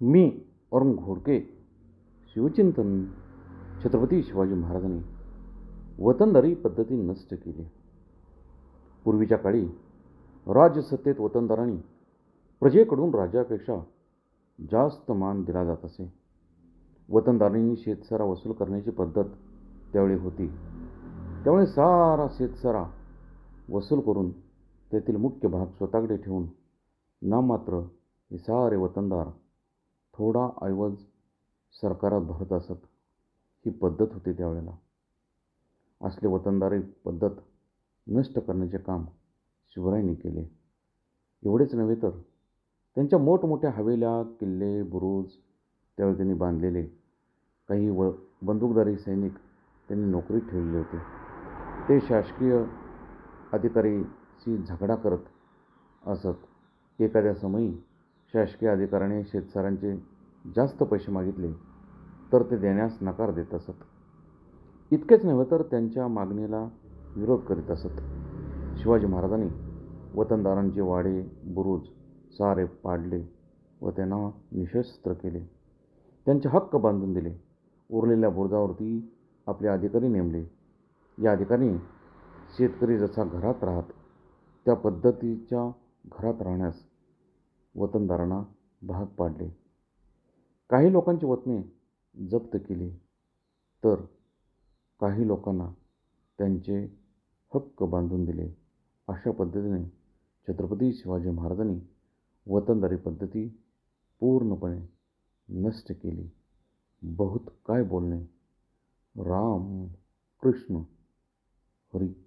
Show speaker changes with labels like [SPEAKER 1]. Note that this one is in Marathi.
[SPEAKER 1] मी अरुण घोडके. शिवचिंतन. छत्रपती शिवाजी महाराजांनी वतनदारी पद्धती नष्ट केली. पूर्वीच्या काळी राजसत्तेत वतनदारांनी प्रजेकडून राजापेक्षा जास्त मान दिला जात असे. वतनदारांनी शेतसारा वसूल करण्याची पद्धत त्यावेळी होती. त्यामुळे सारा शेतसारा वसूल करून त्यातील मुख्य भाग स्वतःकडे ठेवून नाममात्र हे सारे वतनदार थोडा ऐवज सरकारात भरत असत. ही पद्धत होती त्यावेळेला. असले वतनदारी पद्धत नष्ट करण्याचे काम शिवरायांनी केले. एवढेच नव्हे तर त्यांच्या मोठमोठ्या हवेल्या, किल्ले, बुरुज त्यावेळी त्यांनी बांधलेले काही बंदूकधारी सैनिक त्यांनी नोकरीत ठेवलेले होते. ते शासकीय अधिकारीशी झगडा करत असत. एखाद्या समयी शासकीय अधिकाऱ्याने शेतसाऱ्यांचे जास्त पैसे मागितले तर ते देण्यास नकार देत असत. इतकेच नव्हे तर त्यांच्या मागणीला विरोध करीत असत. शिवाजी महाराजांनी वतनदारांचे वाडे, बुरुज सारे पाडले व त्यांना निशस्त्र केले. त्यांचे हक्क बांधून दिले. उरलेल्या बुरुजावरती आपले अधिकारी नेमले. या अधिकाऱ्यांनी शेतकरी जसा घरात राहत त्या पद्धतीच्या घरात राहण्यास वतनदारांना भाग पाडले. काही लोकांची वतने जप्त केली तर काही लोकांना त्यांचे हक्क बांधून दिले. अशा पद्धतीने छत्रपती शिवाजी महाराजांनी वतनदारी पद्धती पूर्णपणे नष्ट केली. बहुत काय बोलणे. राम कृष्ण हरी.